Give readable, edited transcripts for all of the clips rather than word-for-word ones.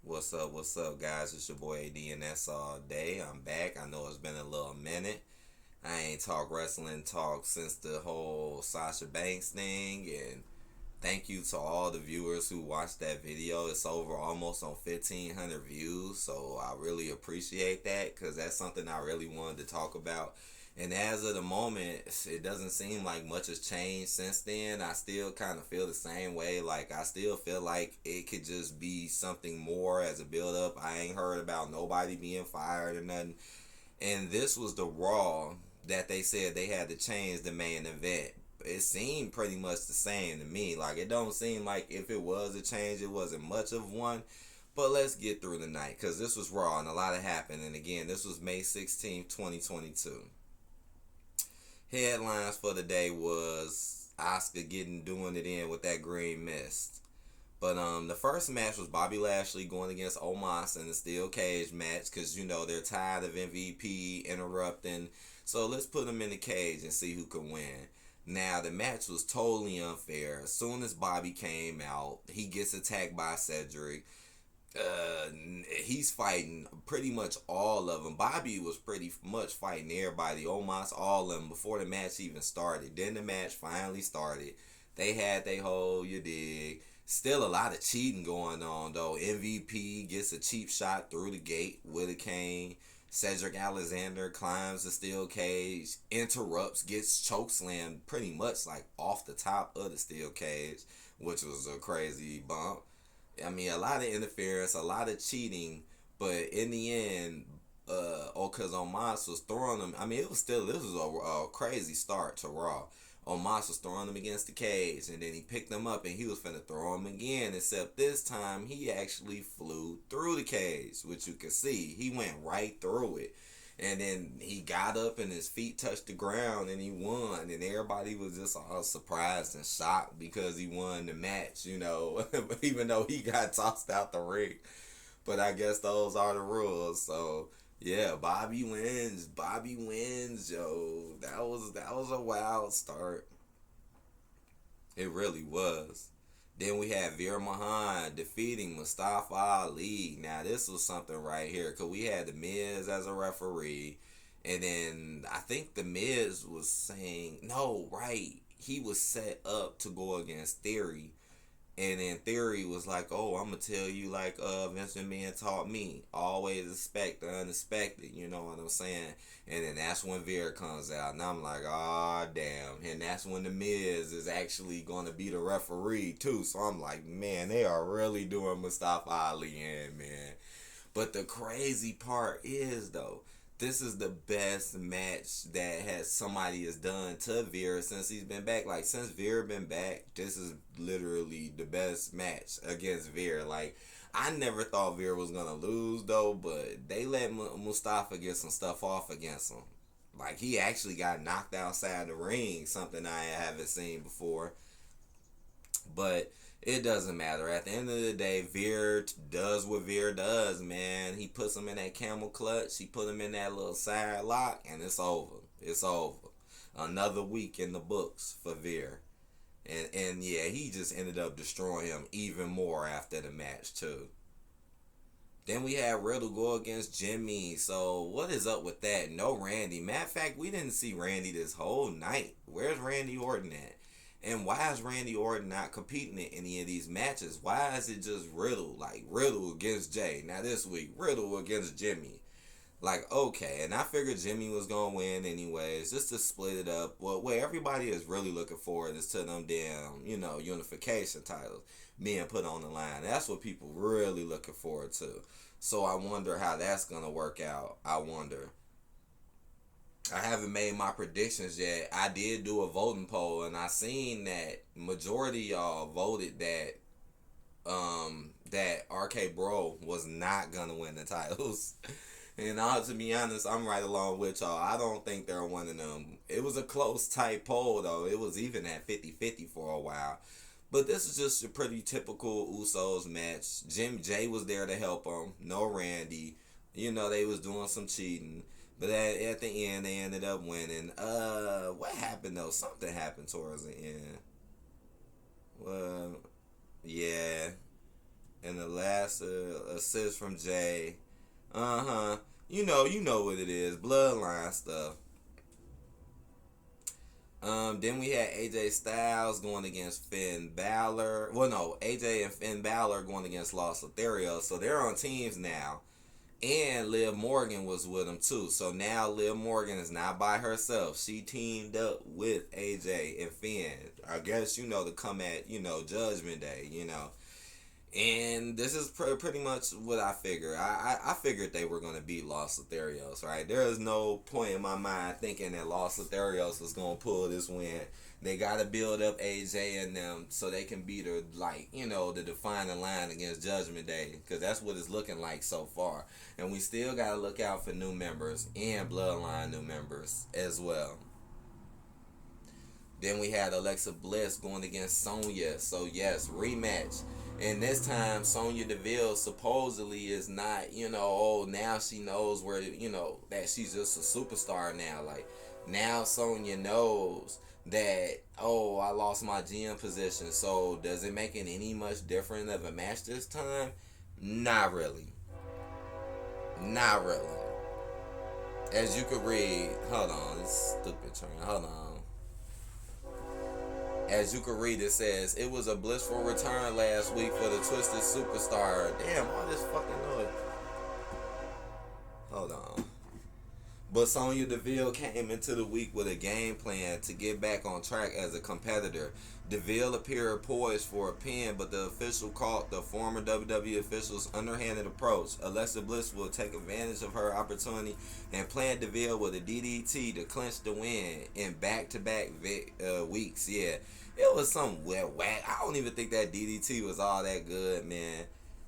What's up, guys? It's your boy AD, and that's all day. I'm back. I know it's been a little minute. I ain't talk wrestling talk since the whole Sasha Banks thing, and thank you to all the viewers who watched that video. It's over almost on 1,500 views, so I really appreciate that because that's something I really wanted to talk about. And as of the moment, it doesn't seem like much has changed since then. I still kind of feel the same way. Like, I still feel like it could just be something more as a build up. I ain't heard about nobody being fired or nothing. And this was the Raw that they said they had to change the main event. It seemed pretty much the same to me. Like, it don't seem like if it was a change, it wasn't much of one. But let's get through the night because this was Raw and a lot happened. And again, this was May 16th, 2022. Headlines for the day was Asuka doing it in with that green mist. But the first match was Bobby Lashley going against Omos in the steel cage match because, they're tired of MVP interrupting. So let's put them in the cage and see who can win. Now, the match was totally unfair. As soon as Bobby came out, he gets attacked by Cedric. He's fighting pretty much all of them. Bobby was pretty much fighting everybody, Omos, all of them, before the match even started. Then the match finally started. They had their whole, you dig. Still a lot of cheating going on, though. MVP gets a cheap shot through the gate with a cane. Cedric Alexander climbs the steel cage, interrupts, gets chokeslammed pretty much like off the top of the steel cage, which was a crazy bump. I mean, a lot of interference, a lot of cheating, but in the end, because Omos was throwing them. I mean, this was a crazy start to Raw. Omos was throwing them against the cage, and then he picked them up, and he was finna throw them again, except this time, he actually flew through the cage, which you can see. He went right through it. And then he got up and his feet touched the ground and he won. And everybody was just all surprised and shocked because he won the match, even though he got tossed out the ring. But I guess those are the rules. So yeah, Bobby wins. Bobby wins, yo. That was a wild start. It really was. Then we had Vera defeating Mustafa Ali. Now, this was something right here because we had The Miz as a referee. And then I think The Miz was saying, no, right. He was set up to go against Theory. And then Theory was like, oh, I'm going to tell you like Vince McMahon taught me. Always expect the unexpected. You know what I'm saying? And then that's when Vera comes out. And I'm like, oh, damn. And that's when The Miz is actually going to be the referee, too. So I'm like, man, they are really doing Mustafa Ali in, man. But the crazy part is, though, this is the best match that somebody has done to Vera since he's been back. Like, since Vera been back, this is literally the best match against Vera. Like, I never thought Vera was gonna lose though, but they let Mustafa get some stuff off against him. Like, he actually got knocked outside the ring, something I haven't seen before. But it doesn't matter. At the end of the day, Veer does what Veer does, man. He puts him in that camel clutch. He put him in that little side lock, and it's over. It's over. Another week in the books for Veer. And yeah, he just ended up destroying him even more after the match, too. Then we had Riddle go against Jimmy. So what is up with that? No Randy. Matter of fact, we didn't see Randy this whole night. Where's Randy Orton at? And why is Randy Orton not competing in any of these matches? Why is it just Riddle? Like, Riddle against Jay. Now this week, Riddle against Jimmy. Like, okay. And I figured Jimmy was going to win anyways, just to split it up. Well, what everybody is really looking forward is to them damn, unification titles being put on the line. That's what people really looking forward to. So I wonder how that's going to work out. I wonder. I haven't made my predictions yet. I did do a voting poll, and I seen that majority of y'all voted that RK Bro was not gonna win the titles. And to be honest, I'm right along with y'all. I don't think they're winning them. It was a close, tight poll, though. It was even at 50-50 for a while. But this is just a pretty typical Usos match. Jay was there to help them. No Randy. They was doing some cheating. But at the end, they ended up winning. What happened, though? Something happened towards the end. Well, yeah. And the last assist from Jay. Uh-huh. You know what it is. Bloodline stuff. Then we had AJ Styles going against Finn Balor. Well, no, AJ and Finn Balor going against Los Lotharios. So they're on teams now. And Liv Morgan was with him too. So now Liv Morgan is not by herself. She teamed up with AJ and Finn. I guess, to come at, Judgment Day, And this is pretty much what I figured. I figured they were going to beat Los Lotharios, right? There is no point in my mind thinking that Los Lotharios was going to pull this win. They got to build up AJ and them so they can beat her, the defining line against Judgment Day. Because that's what it's looking like so far. And we still got to look out for new members and Bloodline new members as well. Then we had Alexa Bliss going against Sonya. So, yes, rematch. And this time, Sonya Deville supposedly is not, now she knows where, that she's just a superstar now. Like, now Sonya knows that, I lost my GM position. So, does it make it any much different of a match this time? Not really. Not really. As you could read, hold on, this stupid train, hold on. As you can read, it says, it was a blissful return last week for the Twisted Superstar. Damn, all this fucking noise. Hold on. But Sonya Deville came into the week with a game plan to get back on track as a competitor. Deville appeared poised for a pin, but the official caught the former WWE official's underhanded approach. Alexa Bliss will take advantage of her opportunity and plant Deville with a DDT to clinch the win in back-to-back weeks. Yeah, it was some whack. I don't even think that DDT was all that good, man.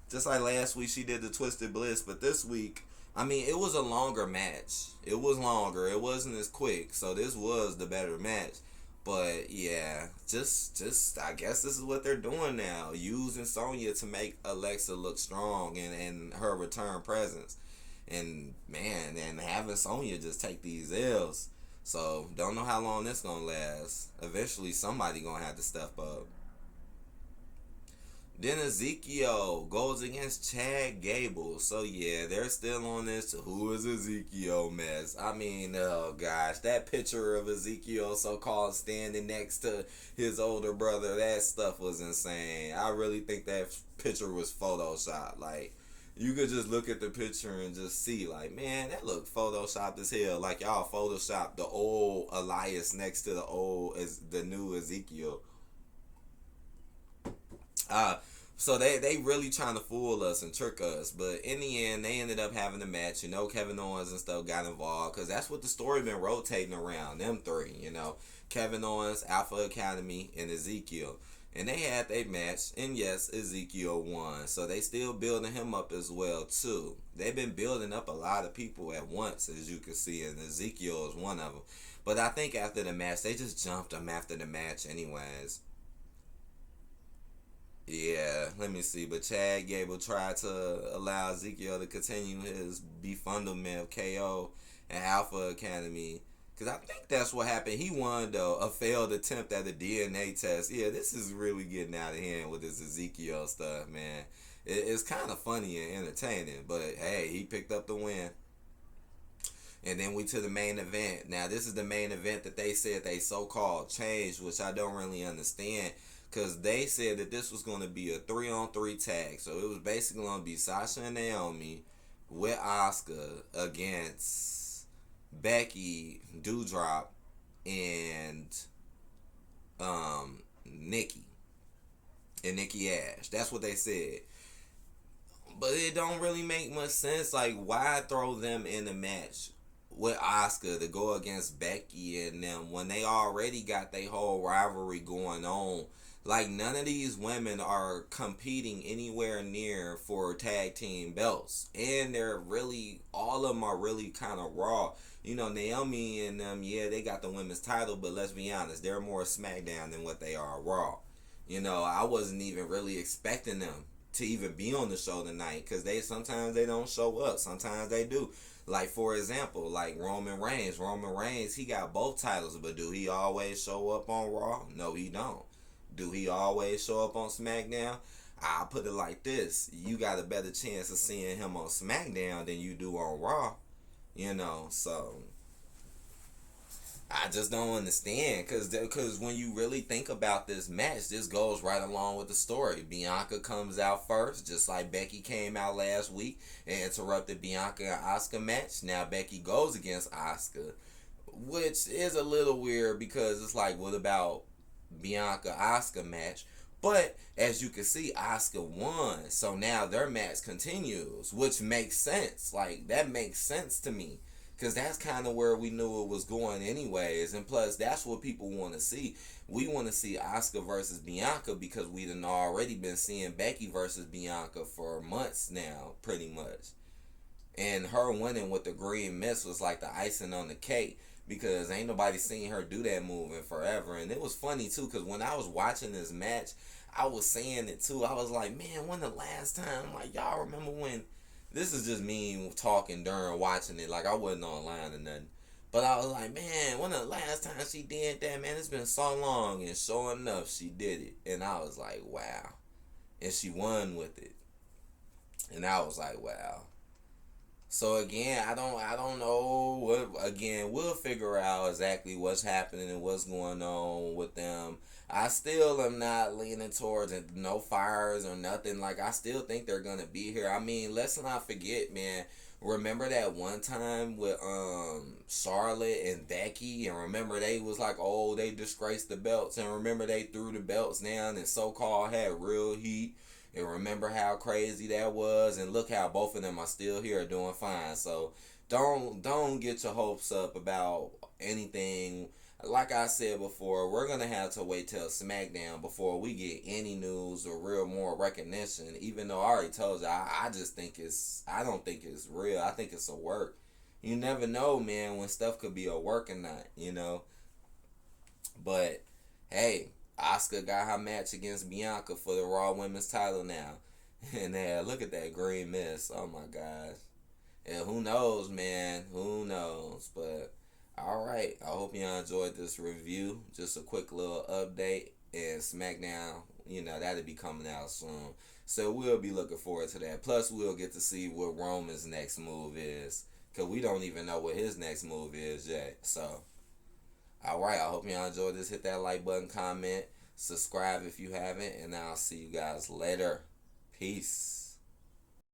Just like last week, she did the Twisted Bliss, but this week, it was a longer match. It was longer. It wasn't as quick, so this was the better match. But yeah, just I guess this is what they're doing now, using Sonya to make Alexa look strong and her return presence, and man, and having Sonya just take these L's. So don't know how long this gonna last. Eventually, somebody gonna have to step up. Then Ezekiel goes against Chad Gable. So, yeah, they're still on this who is Ezekiel mess. Oh, gosh. That picture of Ezekiel so-called standing next to his older brother, that stuff was insane. I really think that picture was Photoshopped. Like, you could just look at the picture and just see, like, man, that looked Photoshopped as hell. Like, y'all Photoshopped the old Elias next to the new Ezekiel. So they really trying to fool us and trick us, but in the end they ended up having a match. Kevin Owens and stuff got involved because that's what the story been rotating around, them three. Kevin Owens, Alpha Academy, and Ezekiel, and they had their match, and yes, Ezekiel won. So they still building him up as well too. They've been building up a lot of people at once, as you can see, and Ezekiel is one of them. But I think after the match, they just jumped him after the match anyways. Yeah, let me see. But Chad Gable tried to allow Ezekiel to continue his befundlement of KO and Alpha Academy. Because I think that's what happened. He won, though, a failed attempt at a DNA test. Yeah, this is really getting out of hand with this Ezekiel stuff, man. It's kind of funny and entertaining. But, hey, he picked up the win. And then we to the main event. Now, this is the main event that they said they so-called changed, which I don't really understand. Because they said that this was going to be a 3-on-3 tag. So it was basically going to be Sasha and Naomi with Asuka against Becky, Doudrop, and Nikki. And Nikki Ash. That's what they said. But it don't really make much sense. Like, why throw them in the match with Asuka to go against Becky and them when they already got their whole rivalry going on? Like, none of these women are competing anywhere near for tag team belts. And all of them are really kind of raw. Naomi and them, yeah, they got the women's title, but let's be honest, they're more SmackDown than what they are Raw. I wasn't even really expecting them to even be on the show tonight, because sometimes they don't show up, sometimes they do. Like, for example, like Roman Reigns, he got both titles, but do he always show up on Raw? No, he don't. Do he always show up on SmackDown? I'll put it like this: you got a better chance of seeing him on SmackDown than you do on Raw. So I just don't understand, cause when you really think about this match, this goes right along with the story. Bianca comes out first, just like Becky came out last week and interrupted Bianca and Asuka match. Now Becky goes against Asuka, which is a little weird because it's like, what about Bianca Asuka match? But as you can see, Asuka won, so now their match continues, which makes sense. Like, that makes sense to me. Because that's kind of where we knew it was going anyways. And plus, that's what people want to see. We want to see Asuka versus Bianca because we done already been seeing Becky versus Bianca for months now, pretty much. And her winning with the green mist was like the icing on the cake, because ain't nobody seen her do that move in forever. And it was funny, too, because when I was watching this match, I was saying it, too. I was like, man, when the last time, like, y'all remember when... This is just me talking during watching it. Like, I wasn't online or nothing. But I was like, man, when the last time she did that, man, it's been so long. And sure enough, she did it. And I was like, wow. And she won with it. And I was like, wow. So again, I don't know what. Again, we'll figure out exactly what's happening and what's going on with them. I still am not leaning towards it. No fires or nothing. Like, I still think they're gonna be here. I mean, let's not forget, man. Remember that one time with Charlotte and Becky, and remember they was like, oh, they disgraced the belts, and remember they threw the belts down and so-called had real heat. And remember how crazy that was, and look how both of them are still here doing fine. So don't get your hopes up about anything. Like I said before, we're gonna have to wait till SmackDown before we get any news or real more recognition. Even though I already told you, I just think I don't think it's real. I think it's a work. You never know, man, when stuff could be a work or not, But hey, Asuka got her match against Bianca for the Raw Women's title now. And look at that green mist. Oh my gosh. And who knows, man? Who knows? But alright. I hope y'all enjoyed this review. Just a quick little update. And SmackDown, that'll be coming out soon. So we'll be looking forward to that. Plus, we'll get to see what Roman's next move is. Because we don't even know what his next move is yet. So, alright, I hope y'all enjoyed this. Hit that like button, comment, subscribe if you haven't, and I'll see you guys later. Peace.